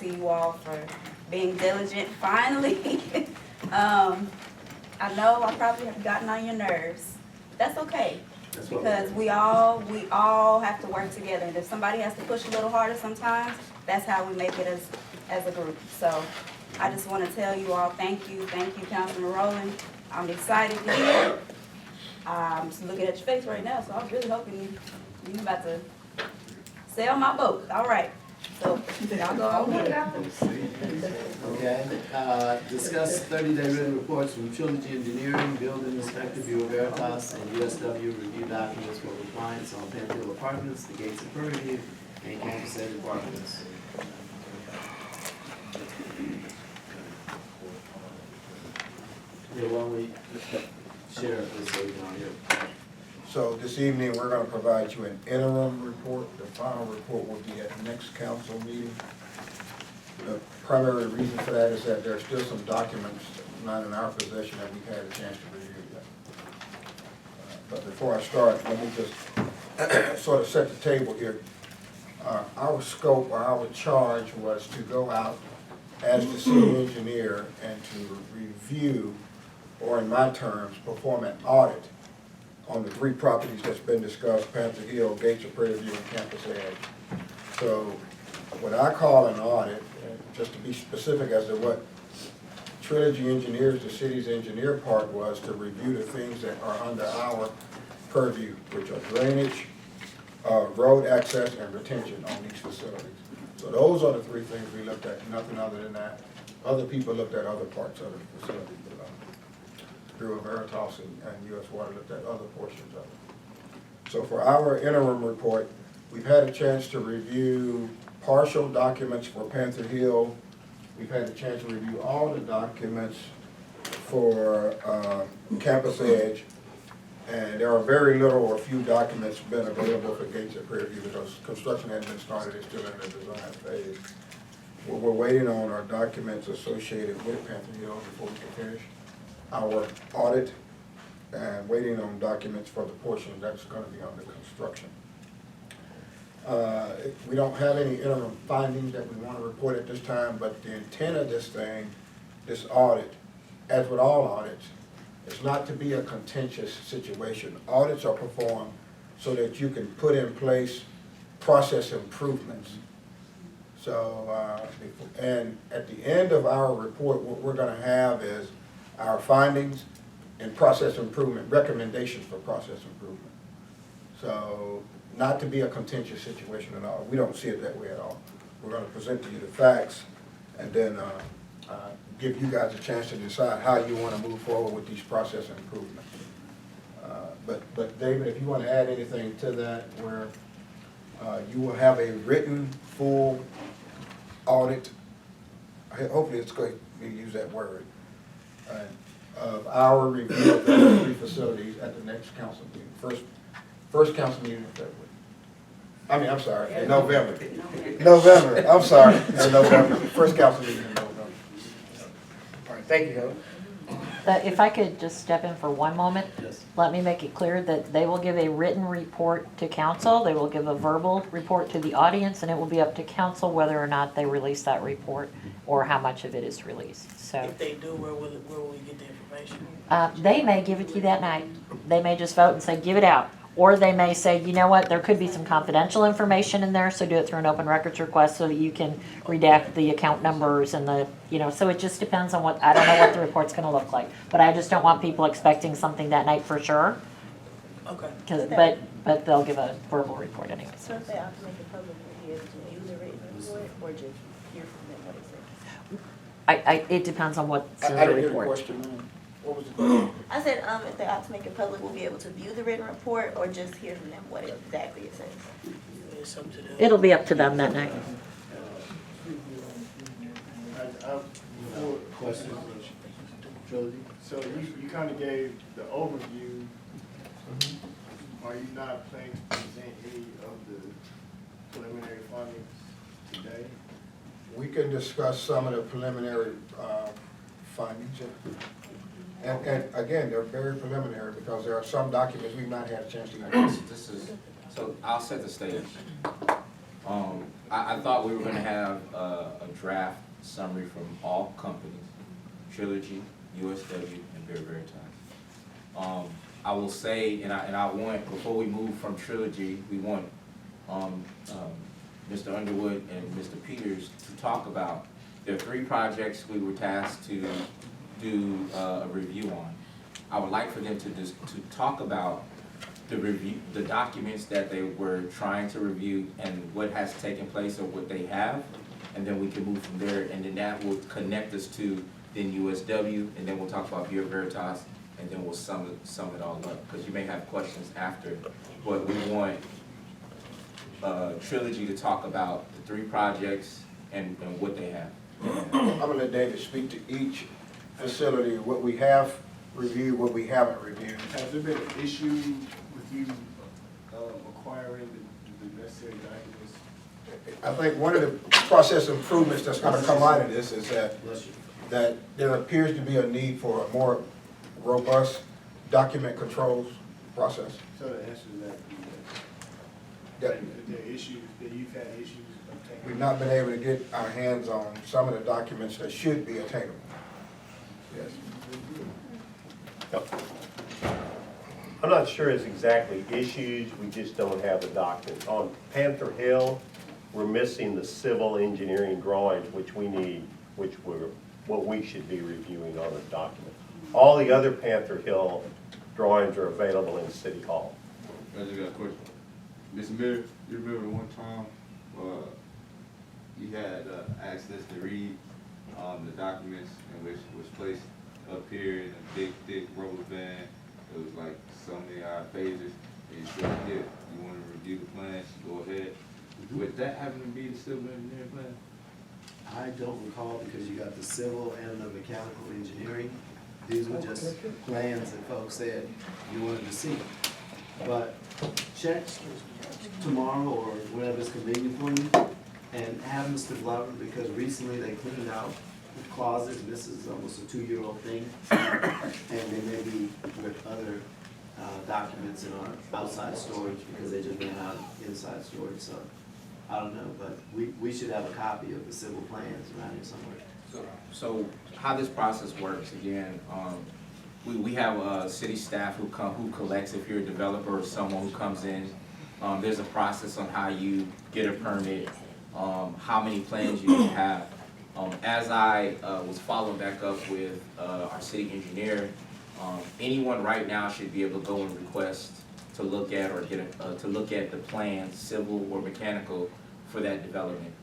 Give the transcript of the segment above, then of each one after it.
to you all for being diligent, finally. I know I probably have gotten on your nerves. That's okay, because we all have to work together. And if somebody has to push a little harder sometimes, that's how we make it as a group. So I just want to tell you all, thank you, Councilman Rowland. I'm excited to hear. I'm just looking at your face right now, so I'm really hoping you're about to sail my boat. All right, so y'all go on with it. Okay, discuss 30-day written reports from Trilogy Engineering, Building Inspector, Bureau Veritas, and USW review documents for compliance on Penn Hill Apartments, the Gates of Purview, and Campus Ed Apartments. Yeah, why don't we share this so we can all hear? So this evening, we're going to provide you an interim report. The final report will be at next council meeting. The primary reason for that is that there are still some documents not in our possession that we've had a chance to review yet. But before I start, let me just sort of set the table here. Our scope or our charge was to go out as the city engineer and to review, or in my terms, perform an audit on the 3 properties that's been discussed: Panther Hill, Gates of Prairie View, and Campus Edge. So what I call an audit, and just to be specific as to what Trilogy Engineers, the city's engineer part, was to review the things that are under our purview, which are drainage, road access, and retention on these facilities. So those are the 3 things we looked at, nothing other than that. Other people looked at other parts of the facility. Bureau Veritas and U.S. Water looked at other portions of it. So for our interim report, we've had a chance to review partial documents for Panther Hill. We've had a chance to review all the documents for Campus Edge. And there are very little or few documents been available for Gates of Prairie View because construction hasn't been started. It's still in the design phase. We're waiting on our documents associated with Panther Hill before we can finish our audit, and waiting on documents for the portion that's going to be under construction. We don't have any interim findings that we want to report at this time, but the intent of this thing, this audit, as with all audits, is not to be a contentious situation. Audits are performed so that you can put in place process improvements. So, and at the end of our report, what we're going to have is our findings and process improvement, recommendations for process improvement. So, not to be a contentious situation at all. We don't see it that way at all. We're going to present to you the facts and then give you guys a chance to decide how you want to move forward with these process improvements. But David, if you want to add anything to that, where you will have a written, full audit, hopefully it's going to use that word, of our review of the 3 facilities at the next council meeting, first council meeting in February. I mean, I'm sorry, in November. November, I'm sorry, in November. First council meeting in November. All right, thank you, Heather. If I could just step in for one moment. Yes. Let me make it clear that they will give a written report to council, they will give a verbal report to the audience, and it will be up to council whether or not they release that report or how much of it is released. So If they do, where will we get the information? they may give it to you that night. They may just vote and say, give it out. Or they may say, you know what, there could be some confidential information in there, so do it through an open records request so that you can redact the account numbers and the, so it just depends on what, I don't know what the report's gonna look like. But I just don't want people expecting something that night for sure, Okay. but they'll give a verbal report anyway. So if they have to make it public, will you be able to view the written report or just hear from them what it says? It depends on what's in I the didn't hear the report. question, ma'am. What was the question? I said, if they have to make it public, we'll be able to view the written report or just hear from them what exactly it says. It's up to them. It'll be up to them that night. I have 4 questions. Trilogy? So you kind of gave the overview. Are you not planning to present any of the preliminary findings today? We can discuss some of the preliminary findings. And again, they're very preliminary because there are some documents we've not had a chance to even. So I'll set the stage. I thought we were gonna have a draft summary from all companies, Trilogy, USW, and Bureau Veritas. I will say, and I want, before we move from Trilogy, we want, Mr. Underwood and Mr. Peters to talk about, there are 3 projects we were tasked to do a review on. I would like for them to talk about the review, the documents that they were trying to review and what has taken place or what they have, and then we can move from there, and then that will connect us to then USW, and then we'll talk about Bureau Veritas, and then we'll sum it all up, because you may have questions after, but we want Trilogy to talk about the 3 projects and what they have. I'm gonna let David speak to each facility, what we have reviewed, what we haven't reviewed. Has there been an issue with you acquiring the necessary documents? I think one of the process improvements that's gonna come out of this is that there appears to be a need for a more robust document controls process. So the answer to that, That if there are issues, that you've had issues obtaining. we've not been able to get our hands on some of the documents that should be attainable. Yes. I'm not sure it's exactly issues, we just don't have the documents. On Panther Hill, we're missing the civil engineering drawings, which we need, what we should be reviewing on the document. All the other Panther Hill drawings are available in City Hall. I just got a question. Mr. Mayor, you remember one time, you had access to read the documents in which was placed up here in a big, thick rubber band. It was like so many pages. And you said, yeah, you want to review the plans, go ahead. Would that happen to be the civil engineering plan? I don't recall, because you got the civil and the mechanical engineering. These were just plans that folks said you wanted to see. But check tomorrow or whenever it's convenient for you, and have Mr. Glover, because recently they cleaned out the closets, and this is almost a 2-year-old thing. And they may be with other documents in our outside storage, because they just ran out of inside storage, so I don't know, but we should have a copy of the civil plans around here somewhere. So how this process works, again, we have city staff who collects, if you're a developer or someone who comes in, there's a process on how you get a permit, how many plans you have. As I was following back up with our city engineer, anyone right now should be able to go and request to look at or to look at the plans, civil or mechanical, for that development.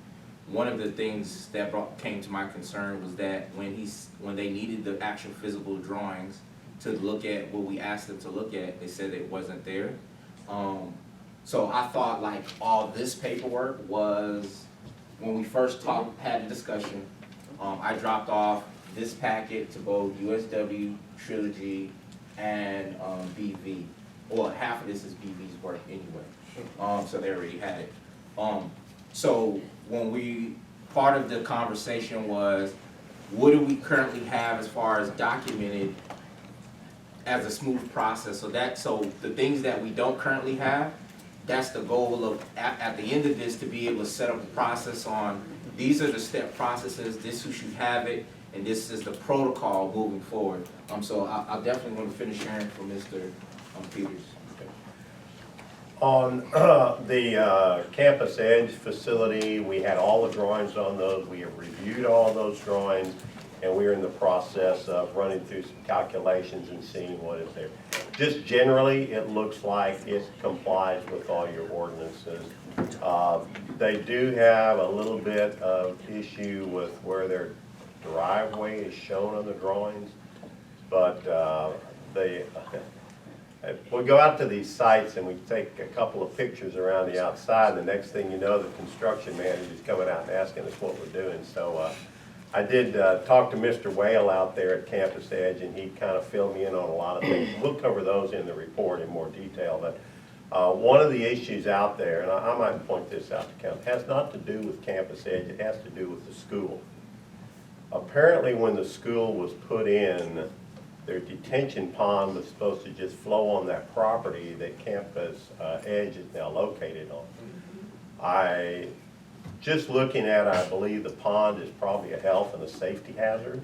One of the things that came to my concern was that when they needed the actual physical drawings to look at what we asked them to look at, they said it wasn't there. So I thought like all this paperwork was, when we first had the discussion, I dropped off this packet to both USW, Trilogy, and BV. Well, half of this is BV's work anyway, so they already had it. So part of the conversation was, what do we currently have as far as documented as a smooth process? So the things that we don't currently have, that's the goal of, at the end of this, to be able to set up a process on, these are the step processes, this who should have it, and this is the protocol moving forward. So I definitely want to finish hearing from Mr. Peters. On the Campus Edge facility, we had all the drawings on those. We have reviewed all those drawings, and we're in the process of running through some calculations and seeing what is there. Just generally, it looks like it complies with all your ordinances. They do have a little bit of issue with where their driveway is shown on the drawings, but we'll go out to these sites and we take a couple of pictures around the outside, and the next thing you know, the construction manager is coming out and asking us what we're doing. So I did talk to Mr. Whale out there at Campus Edge, and he kind of filled me in on a lot of things. We'll cover those in the report in more detail, but one of the issues out there, and I might point this out to council, has not to do with Campus Edge, it has to do with the school. Apparently when the school was put in, their detention pond was supposed to just flow on that property that Campus Edge is now located on. Just looking at it, I believe the pond is probably a health and a safety hazard.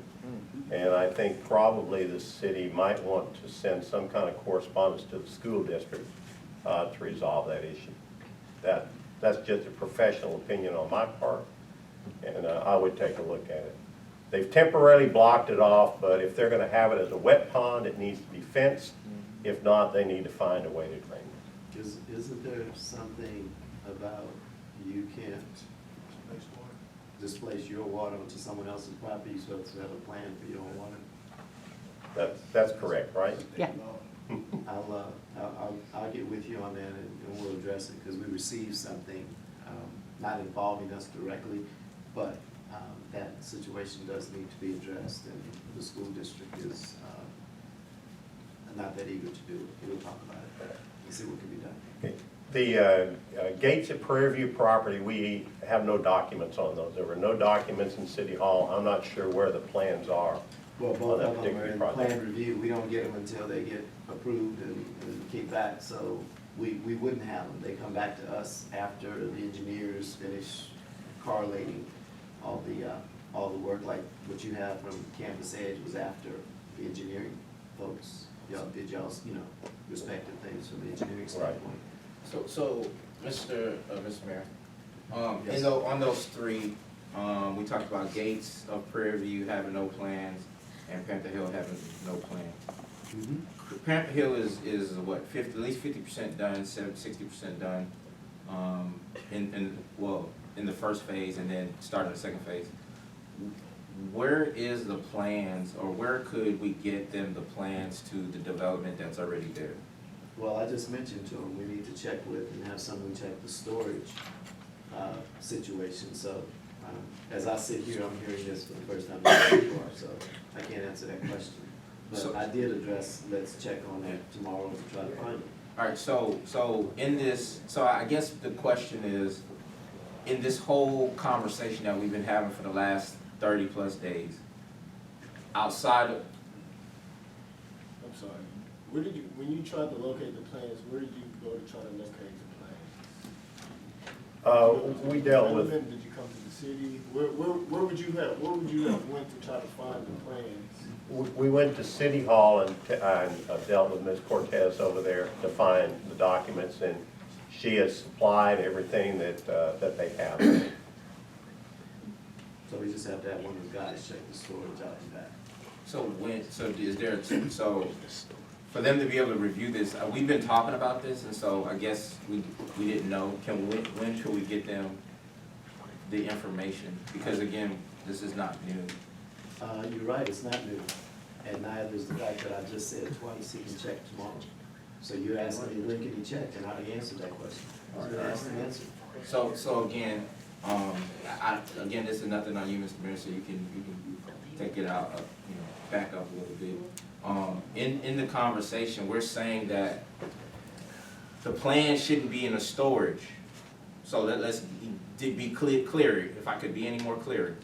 And I think probably the city might want to send some kind of correspondence to the school district to resolve that issue. That's just a professional opinion on my part, and I would take a look at it. They've temporarily blocked it off, but if they're gonna have it as a wet pond, it needs to be fenced. If not, they need to find a way to drain it. Isn't there something about you can't displace your water onto someone else's property, so to have a plan for your own water? That's correct, right? Yeah. I'll get with you on that and we'll address it, because we received something, not involving us directly, but, that situation does need to be addressed, and the school district is, not that eager to do it. We'll talk about it and see what can be done. The gates at Prairie View property, we have no documents on those. There were no documents in City Hall. I'm not sure where the plans are. Well, on both that of them are particular in project. plan review. We don't get them until they get approved and kicked back, so we wouldn't have them. They come back to us after the engineers finish correlating all the work, like what you have from Campus Edge was after the engineering folks. Y'all did y'all's, respective things from the engineering standpoint. So, Mr. Mayor, Yes. on those three, we talked about Gates of Prairie View having no plans and Panther Hill having no plans. Panther Hill is what, at least 50% done, 60% done, in the first phase, and then starting the second phase. Where is the plans, or where could we get them the plans to the development that's already there? Well, I just mentioned to them, we need to check with and have someone check the storage situation. So as I sit here, I'm hearing this for the first time before, so I can't answer that question. But I did address, let's check on that tomorrow to try to find it. All right, so in this, so I guess the question is, in this whole conversation that we've been having for the last 30+ days, outside of, I'm sorry, when you tried to locate the plans, where did you go to try to locate the plans? We dealt with, Did you come to the city? Where would you have went to try to find the plans? we went to City Hall and dealt with Ms. Cortez over there to find the documents, and she has supplied everything that they have. So we just have to have one of the guys check the storage out and back. so for them to be able to review this, we've been talking about this, and so I guess we didn't know, when should we get them the information? Because again, this is not new. You're right, it's not new, and neither is the fact that I just said twice he can check tomorrow. So you're asking me when can he check, and I already answered that question. I was gonna ask the answer. So again, again, this is nothing on you, Mr. Mayor, so you can take it out, back up a little bit. In the conversation, we're saying that the plan shouldn't be in a storage. So let's be clear, if I could be any more clear.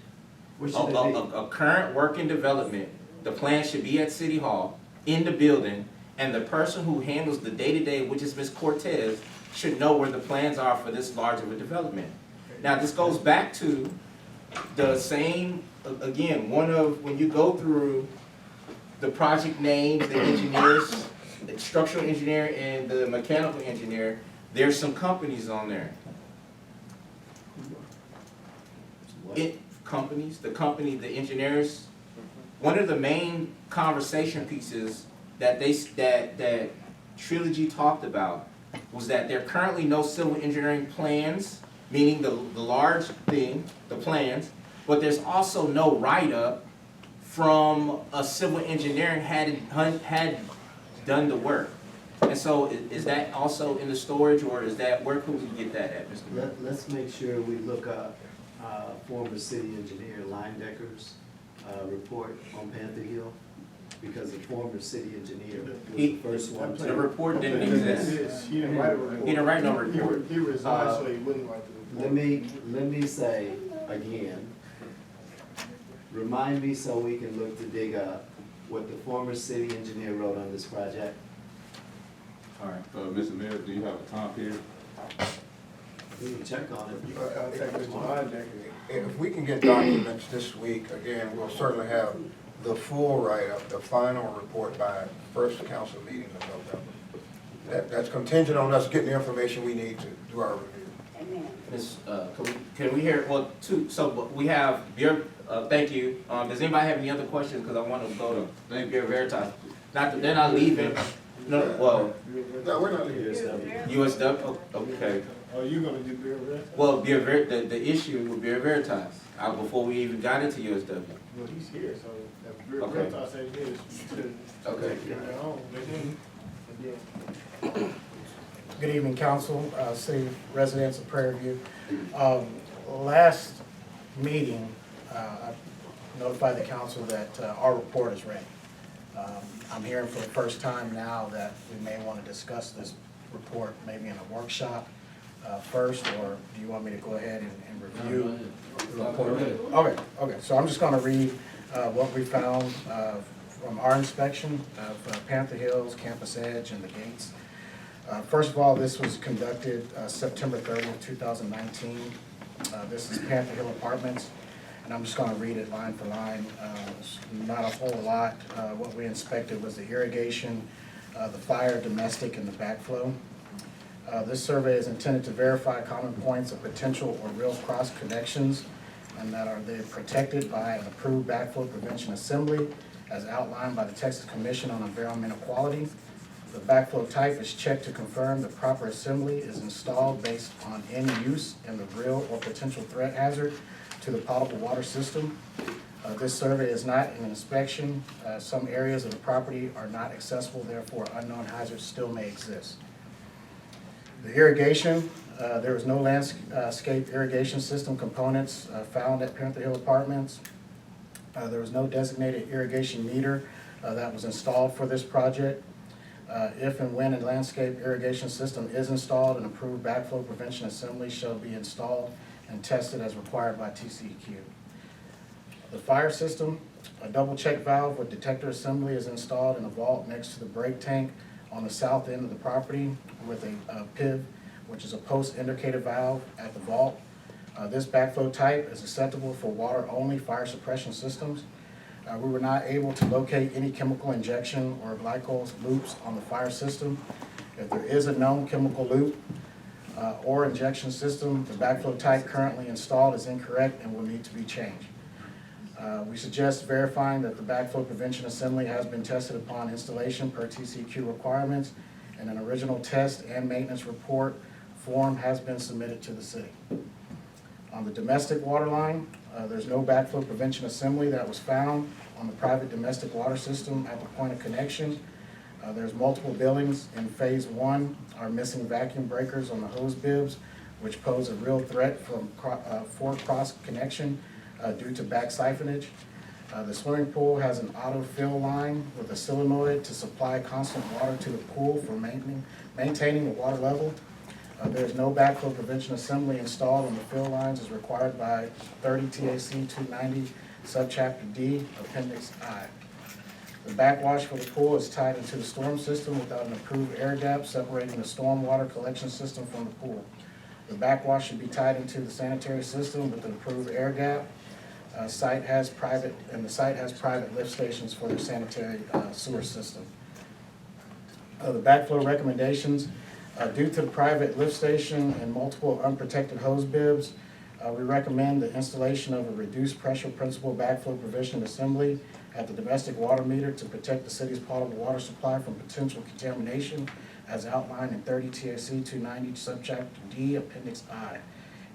What should it be? A current working development, the plan should be at City Hall, in the building, and the person who handles the day-to-day, which is Ms. Cortez, should know where the plans are for this large of a development. Now, this goes back to the same, again, when you go through the project names, the engineers, the structural engineer and the mechanical engineer, there's some companies on there. The engineers, one of the main conversation pieces that Trilogy talked about was that there are currently no civil engineering plans, meaning the large thing, the plans, but there's also no write-up from a civil engineering had done the work. And so is that also in the storage, or is that, where could we get that at, Mr. Mayor? Let's make sure we look up former city engineer Leindecker's report on Panther Hill, because the former city engineer was the first one The to. report didn't exist. He didn't write a report. He didn't write no report. He resigned, so he wouldn't write the report. Let me say again, remind me so we can look to dig up what the former city engineer wrote on this project. All right, Mr. Mayor, do you have a time period? We can check on it. Contact Mr. Bonjack. If we can get documents this week, again, we'll certainly have the full write-up, the final report by first council meeting in November. That's contingent on us getting the information we need to do our review. Amen. Ms., can we hear, well, but we have, thank you. Does anybody have any other questions? Because I want to go to Bureau Veritas. They're not leaving. No, well, No, we're not leaving. USW, okay. Oh, you gonna do Bureau Veritas? Well, the issue with Bureau Veritas, before we even got into USW. Well, he's here, so if Bureau Okay. Veritas ain't here, you should. Okay. Get their own, and then- Good evening, council, city residents of Prairie View. Last meeting, I notified the council that our report is ready. I'm hearing for the first time now that we may want to discuss this report maybe in a workshop first, or do you want me to go ahead and review the report? Okay, so I'm just going to read what we found from our inspection of Panther Hills, Campus Edge, and the gates. First of all, this was conducted September 30th, 2019. This is Panther Hill Apartments, and I'm just going to read it line for line. It's not a whole lot. What we inspected was the irrigation, the fire, domestic, and the backflow. This survey is intended to verify common points of potential or real cross connections, and that they're protected by an approved backflow prevention assembly as outlined by the Texas Commission on Environmental Quality. The backflow type is checked to confirm the proper assembly is installed based on any use and the real or potential threat hazard to the potable water system. This survey is not an inspection. Some areas of the property are not accessible, therefore unknown hazards still may exist. The irrigation, there was no landscape irrigation system components found at Panther Hill Apartments. There was no designated irrigation meter that was installed for this project. If and when a landscape irrigation system is installed, an approved backflow prevention assembly shall be installed and tested as required by TCEQ. The fire system, a double check valve with detector assembly is installed in a vault next to the brake tank on the south end of the property with a PIV, which is a post indicator valve at the vault. This backflow type is acceptable for water-only fire suppression systems. We were not able to locate any chemical injection or glycol loops on the fire system. If there is a known chemical loop or injection system, the backflow type currently installed is incorrect and will need to be changed. We suggest verifying that the backflow prevention assembly has been tested upon installation per TCEQ requirements, and an original test and maintenance report form has been submitted to the city. On the domestic water line, there's no backflow prevention assembly that was found on the private domestic water system at the point of connection. There's multiple buildings in phase 1 are missing vacuum breakers on the hose bibs, which pose a real threat for cross connection due to back siphonage. The swimming pool has an auto fill line with a solenoid to supply constant water to the pool for maintaining the water level. There's no backflow prevention assembly installed on the fill lines as required by 30 TAC 290 subchapter D, appendix I. The backwash for the pool is tied into the storm system without an approved air gap separating the storm water collection system from the pool. The backwash should be tied into the sanitary system with an approved air gap. The site has private lift stations for their sanitary sewer system. The backflow recommendations, due to the private lift station and multiple unprotected hose bibs, we recommend the installation of a reduced pressure principal backflow prevention assembly at the domestic water meter to protect the city's potable water supply from potential contamination as outlined in 30 TAC 290 subchapter D, appendix I.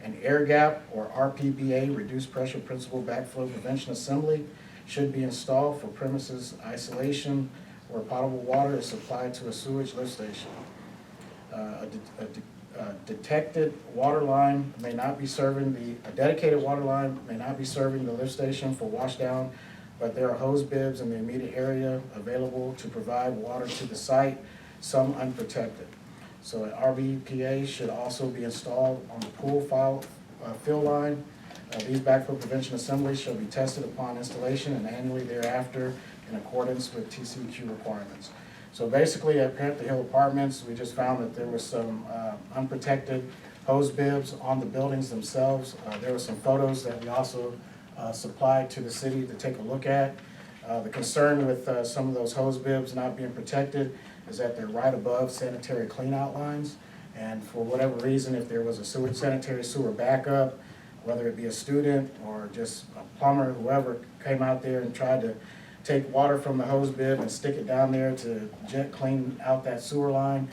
An air gap or RPBA, reduced pressure principal backflow prevention assembly, should be installed for premises isolation where potable water is supplied to a sewage lift station. A dedicated water line may not be serving the lift station for washdown, but there are hose bibs in the immediate area available to provide water to the site, some unprotected. So an RBPA should also be installed on the pool fill line. These backflow prevention assemblies shall be tested upon installation and annually thereafter in accordance with TCEQ requirements. So basically at Panther Hill Apartments, we just found that there was some unprotected hose bibs on the buildings themselves. There were some photos that we also supplied to the city to take a look at. The concern with some of those hose bibs not being protected is that they're right above sanitary cleanout lines. And for whatever reason, if there was a sanitary sewer backup, whether it be a student or just a plumber, whoever came out there and tried to take water from the hose bib and stick it down there to jet clean out that sewer line,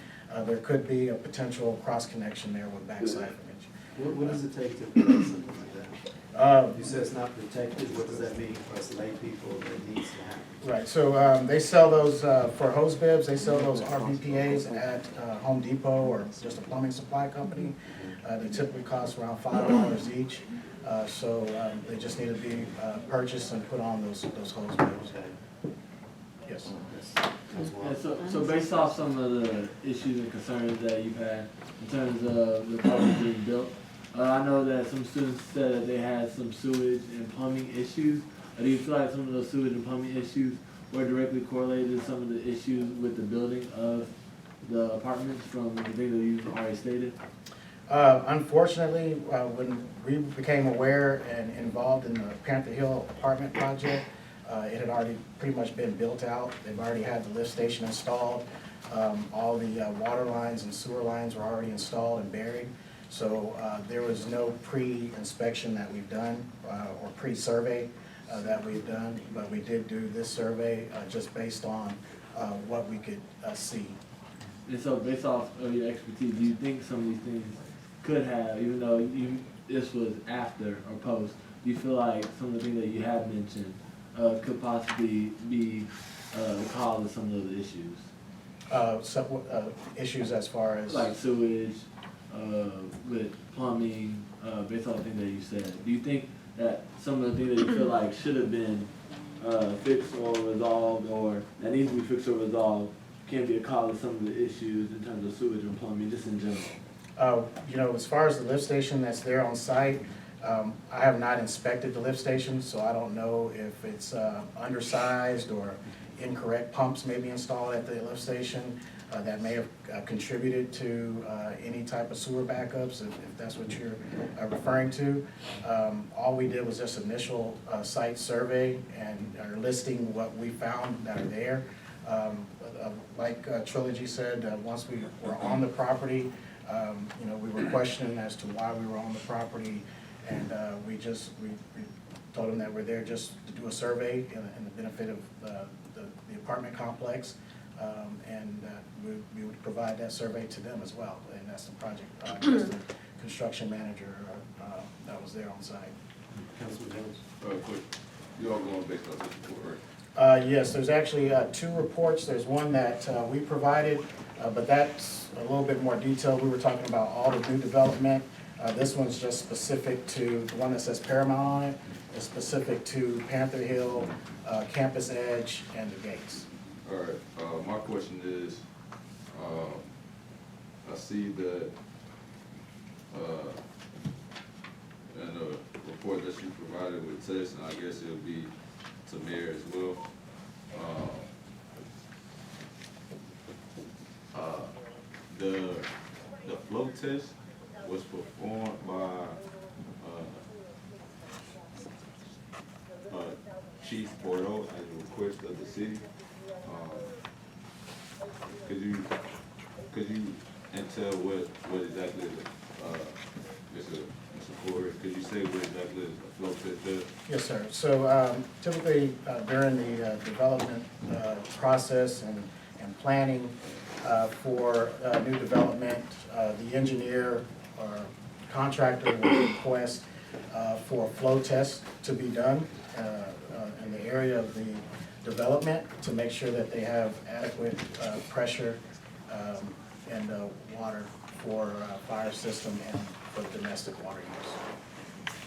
there could be a potential cross connection there with back siphonage. What does it take to prevent something like that? You said it's not protected, what does that mean for us lay people that needs to happen? Right, so they sell those, for hose bibs, they sell those RVPAs at Home Depot or just a plumbing supply company. They typically cost around $5 each, so they just need to be purchased and put on those hose bibs. Yes. Yeah, so based off some of the issues and concerns that you've had in terms of the property being built, I know that some students said that they had some sewage and plumbing issues. Do you feel like some of those sewage and plumbing issues were directly correlated to some of the issues with the building of the apartments from the thing that you've already stated? Unfortunately, when we became aware and involved in the Panther Hill apartment project, it had already pretty much been built out. They've already had the lift station installed. All the water lines and sewer lines were already installed and buried. So there was no pre-inspection that we've done or pre-survey that we've done, but we did do this survey just based on what we could see. And so based off of your expertise, do you think some of these things could have, even though this was after or post, do you feel like some of the things that you have mentioned could possibly be the cause of some of those issues? Issues as far as? Like sewage, with plumbing, based on the things that you said. Do you think that some of the things that you feel like should have been fixed or resolved, or that needs to be fixed or resolved, can be a cause of some of the issues in terms of sewage and plumbing, just in general? You know, as far as the lift station that's there on site, I have not inspected the lift station, so I don't know if it's undersized or incorrect pumps may be installed at the lift station that may have contributed to any type of sewer backups, if that's what you're referring to. All we did was just initial site survey and are listing what we found that are there. Like Trilogy said, once we were on the property, you know, we were questioning as to why we were on the property, and we told them that we're there just to do a survey in the benefit of the apartment complex, and we would provide that survey to them as well, and that's the project, just the construction manager that was there on site. Councilman Jones? Quick, you all going based on this report, right? Yes, there's actually two reports. There's one that we provided, but that's a little bit more detailed. We were talking about all the new development. This one's just specific to, the one that says Paramount on it, is specific to Panther Hill, Campus Edge, and the gates. All right, my question is, I see that in the report that you provided with Tess, and I guess it'll be to Mayor as well. The flow test was performed by Chief Bordeaux at the request of the city. Could you tell what exactly Mr. Corey, could you say what exactly the flow test does? Yes, sir. So typically during the development process and planning for new development, the engineer or contractor will request for a flow test to be done in the area of the development to make sure that they have adequate pressure and water for fire system and for domestic water use.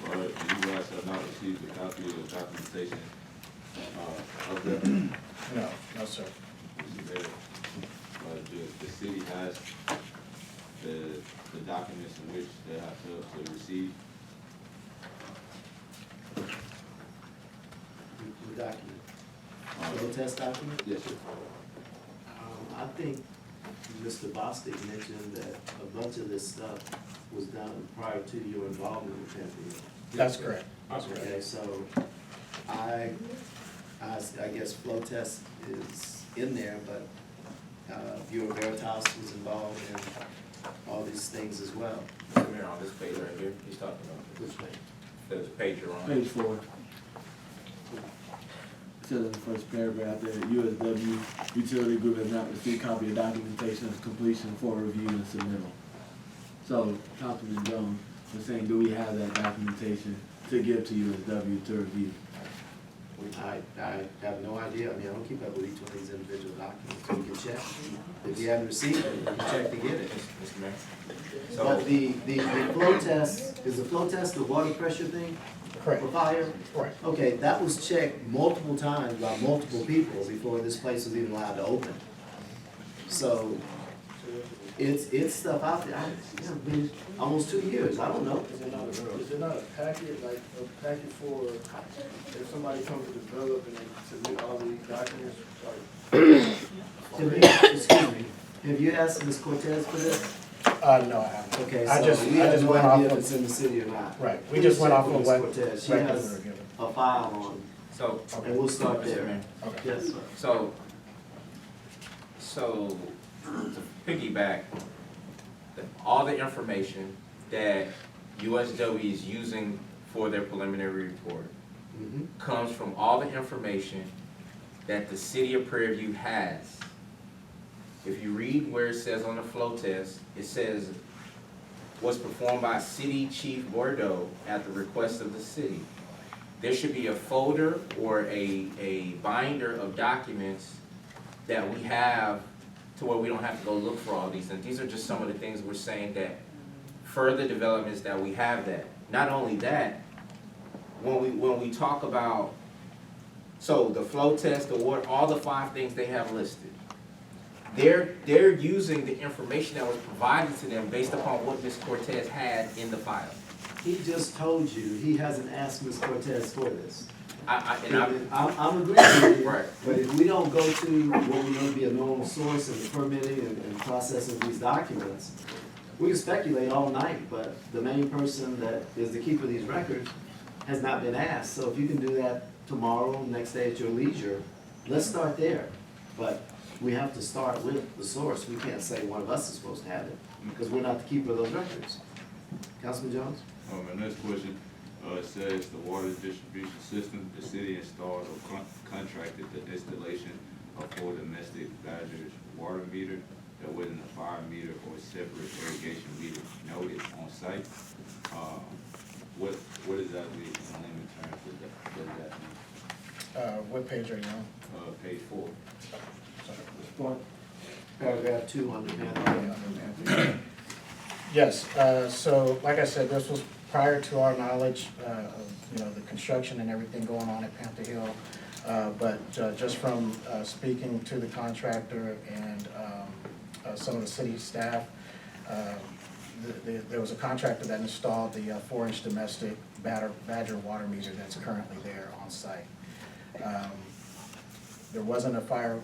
All right, you guys have not received a copy of the documentation of that? No, sir. Mr. Mayor, the city has the documents in which they have to receive. The document? The test document? Yes, sir. I think Mr. Bostic mentioned that a bunch of this stuff was done prior to your involvement with Panther. That's correct. That's correct. Okay, so I guess flow test is in there, but Bureau Veritas was involved in all these things as well. Mr. Mayor, on this page right here, he's talking about, Which thing? there's a page you're on. Page 4. It says in the first paragraph that USW utility group has not received copy of documentation of completion for review and submittal. So Councilman Jones was saying, do we have that documentation to give to USW to review? I have no idea. I mean, I don't keep up with each one of these individual documents. We can check. If you haven't received it, we can check to get it. Mr. Mayor. But So, the flow test, is the flow test the water pressure thing Correct. for fire? Correct. Okay, that was checked multiple times by multiple people before this place was even allowed to open. So, it's stuff out there. It's been almost 2 years. I don't know. Is it not a packet, like a packet for, if somebody comes to develop and they submit all these documents, like? Excuse me, have you asked Ms. Cortez for this? No, I haven't. Okay, I so just we have no went off idea if of- it's in the city or not. Right, we just went off of Ms. what Cortez. She records has were given. a file on, so, and we'll start Mr. there. Mayor. Okay. Yes, sir. So to piggyback, all the information that USW is using for their preliminary report Mhm. comes from all the information that the city of Prairie View has. If you read where it says on the flow test, it says was performed by City Chief Bordeaux at the request of the city. There should be a folder or a binder of documents that we have to where we don't have to go look for all these things. These are just some of the things we're saying that further developments that we have that. Not only that, when we talk about, so the flow test, the water, all the 5 things they have listed. They're using the information that was provided to them based upon what Ms. Cortez had in the file. He just told you, he hasn't asked Ms. Cortez for this. I'm agreeing with you, Right. but if we don't go to what we know to be a normal source in the permitting and processing these documents, we can speculate all night, but the main person that is the keeper of these records has not been asked. So if you can do that tomorrow, next day at your leisure, let's start there. But we have to start with the source. We can't say one of us is supposed to have it, because we're not the keeper of those records. Councilman Jones? My next question, it says the water distribution system, the city installed or contracted the installation of 4 domestic Badgers water meter that wasn't a fire meter or separate irrigation meter noted on site. What does that mean in layman terms? What does that mean? What page are you on? Page 4. Sorry. Paragraph 2 under Panther. Yes, so like I said, this was prior to our knowledge of, the construction and everything going on at Panther Hill. But just from speaking to the contractor and some of the city staff, there was a contractor that installed the 4-inch domestic Badger water meter that's currently there on site. There wasn't a fire,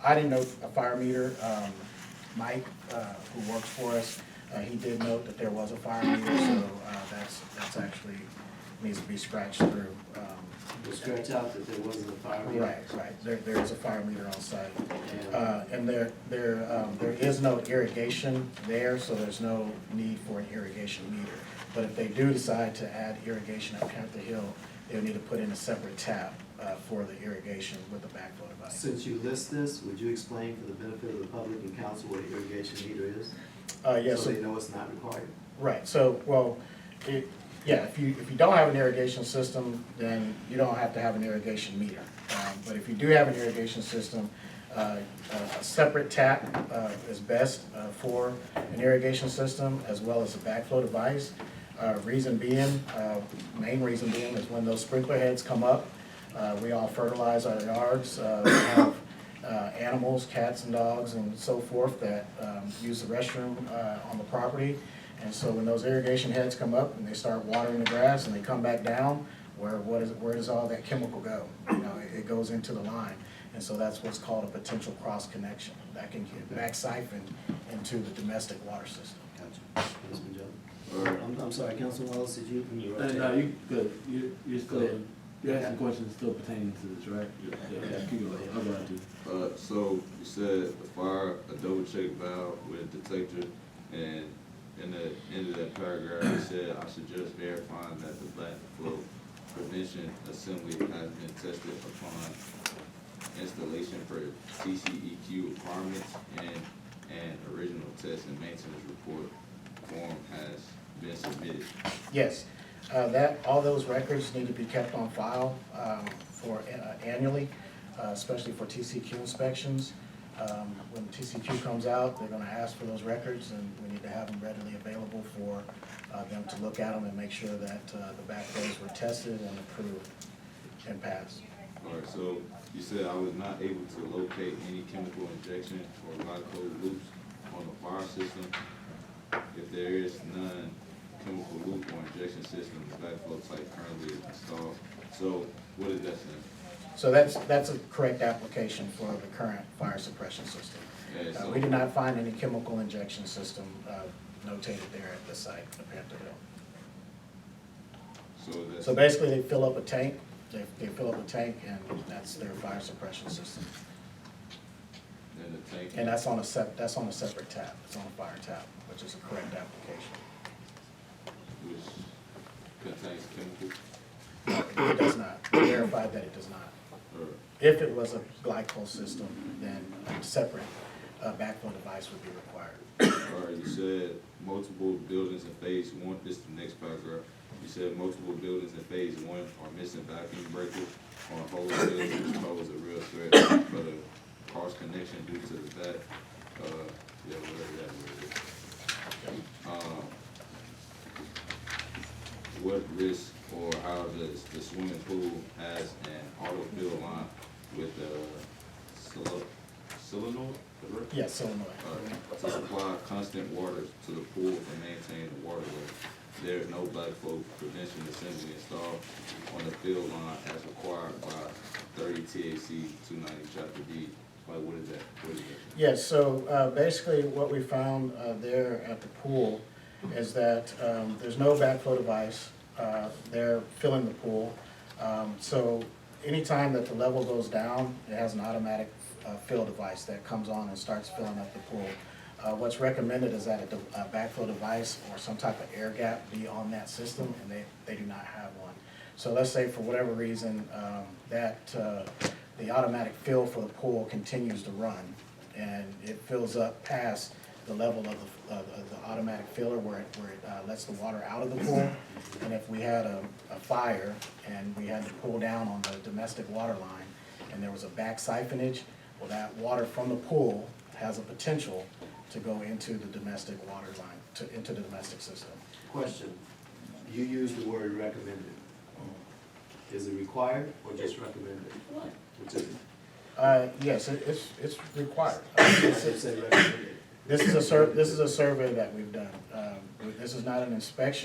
I didn't know a fire meter. Mike, who works for us, he did note that there was a fire meter, so that's actually needs to be scratched through. We'll scratch out that there wasn't a fire meter. Right, there is a fire meter on site. And there is no irrigation there, so there's no need for an irrigation meter. But if they do decide to add irrigation at Panther Hill, they'll need to put in a separate tap for the irrigation with the backflow device. Since you list this, would you explain for the benefit of the public and council what an irrigation meter is? Yes. So they know it's not required. Right, so, well, if you don't have an irrigation system, then you don't have to have an irrigation meter. But if you do have an irrigation system, a separate tap is best for an irrigation system, as well as a backflow device. Reason being, main reason being is when those sprinkler heads come up, we all fertilize our yards. We have animals, cats and dogs and so forth that use the restroom on the property. And so when those irrigation heads come up and they start watering the grass and they come back down, where does all that chemical go? It goes into the line. And so that's what's called a potential cross connection. That can get back siphoned into the domestic water system. Gotcha. Councilman Jones? I'm sorry, Councilman Wallace, did you, when you were. No, you good, you're Go still, ahead. you're asking questions still pertaining to this, right? Yeah, keep going, I'll go ahead too. So you said the fire, a double check valve with a detector, and in the end of that paragraph, you said, I suggest verifying that the backflow prevention assembly has been tested upon installation for TCEQ requirements, and an original test and maintenance report form has been submitted. Yes, all those records need to be kept on file for annually, especially for TCQ inspections. When TCQ comes out, they're gonna ask for those records, and we need to have them readily available for them to look at them and make sure that the backflows were tested and approved and passed. All right, so you said I was not able to locate any chemical injection or glycol loops on the fire system. If there is none chemical loop or injection system, the backflow type currently is installed. So what is that saying? So that's a correct application for the current fire suppression system. Yeah, so- We did not find any chemical injection system notated there at the site, the Panther Hill. So that's. So basically, they fill up a tank, they fill up a tank, and that's their fire suppression system. And the tank. And that's on a separate tap, it's on a fire tap, which is a correct application. Which contains chemical. It does not, we verified that it does not. Or, If it was a glycol system, then a separate backflow device would be required. all right, you said multiple buildings in phase one, this is the next paragraph. You said multiple buildings in phase one are missing vacuum breakers on whole buildings, which pose a real threat for the cross connection due to the back, yeah, whatever that word is. What risk or how does the swimming pool has an auto fill line with solenoid, correct? Yes, solenoid. To supply constant water to the pool and maintain the waterway. There is no backflow prevention assembly installed on the fill line as required by 30 TAC 290 Chapter D. Like, what is that? What is that? Yes, so basically what we found there at the pool is that there's no backflow device. They're filling the pool. So anytime that the level goes down, it has an automatic fill device that comes on and starts filling up the pool. What's recommended is that a backflow device or some type of air gap be on that system, and they do not have one. So let's say for whatever reason the automatic fill for the pool continues to run, and it fills up past the level of the automatic filler where it lets the water out of the pool. And if we had a fire and we had to pull down on the domestic water line and there was a back siphonage, well, that water from the pool has a potential to go into the domestic water line, into the domestic system. Question, you used the word recommended. Is it required or just recommended? Which is it? Yes, it's required. I should say recommended. This is a survey that we've done. This is not an inspection.